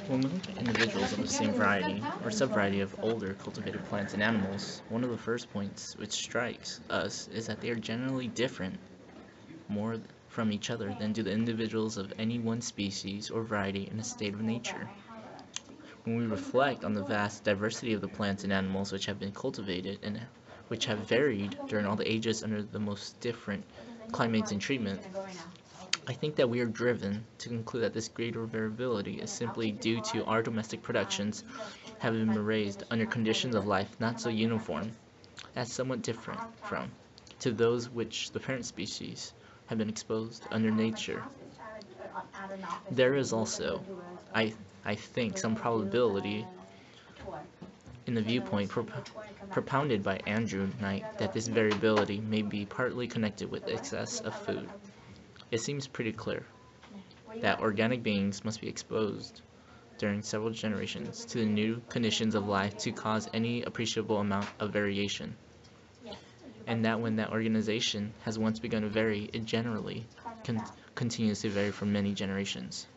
When we look at individuals of the same variety or subvariety of older cultivated plants and animals, one of the first points which strikes us is that they are generally different more from each other than do the individuals of any one species or variety in a state of nature. When we reflect on the vast diversity of the plants and animals which have been cultivated and which have varied during all the ages under the most different climates and treatment, I think that we are driven to conclude that this greater variability is simply due to our domestic productions having been raised under conditions of life not so uniform, as somewhat different from, to those which the parent species have been exposed under nature. There is also, I think, some probability in the viewpoint propounded by Andrew Knight that this variability may be partly connected with excess of food. It seems pretty clear that organic beings must be exposed during several generations to the new conditions of life to cause any appreciable amount of variation, and that when that organization has once begun to vary, it generally continues to vary for many generations.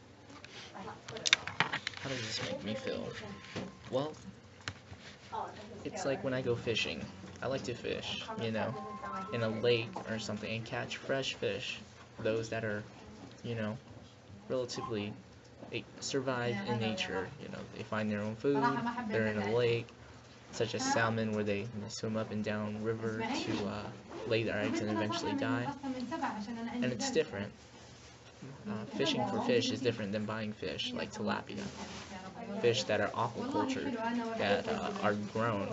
How does this make me feel? Well, it's like when I go fishing. I like to fish, in a lake or something and catch fresh fish. Those that are, relatively, they survive in nature, they find their own food, they're in a lake, such as salmon, where they swim up and down river to lay their eggs and eventually die. And it's different. Fishing for fish is different than buying fish like tilapia. Fish that are aquacultured, that are grown,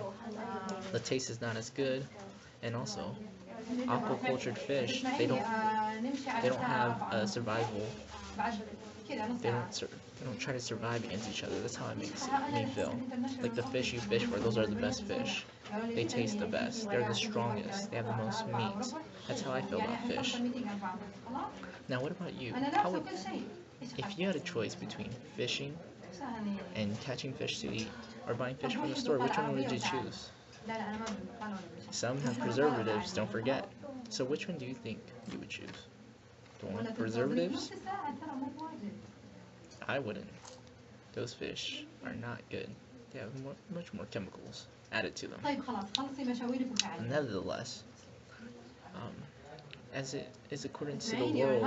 the taste is not as good, and also aquacultured fish, they don't have a survival. They don't try to survive against each other. That's how it makes me feel. Like the fish you fish for, those are the best fish. They taste the best. They're the strongest. They have the most meat. That's how I feel about fish. Now, what about you? If you had a choice between fishing and catching fish to eat, or buying fish from the store, which one would you choose? Some have preservatives, don't forget. So which one do you think you would choose? The one with preservatives? I wouldn't. Those fish are not good. They have much more chemicals added to them. Nevertheless, as it is according to the world,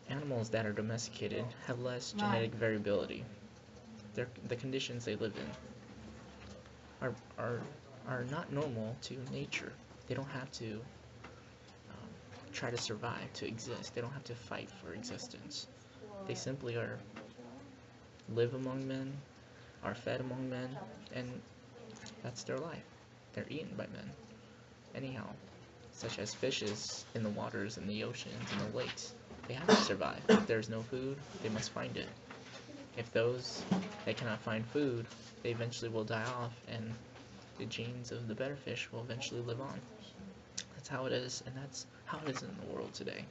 animals that are domesticated have less genetic variability. The conditions they live in are not normal to nature. They don't have to try to survive, to exist. They don't have to fight for existence. They simply live among men, are fed among men, and that's their life. They're eaten by men. Anyhow, such as fishes in the waters, in the oceans, in the lakes, they have to survive. If there's no food, they must find it. If those that cannot find food, they eventually will die off, and the genes of the better fish will eventually live on. That's how it is, and that's how it is in the world today.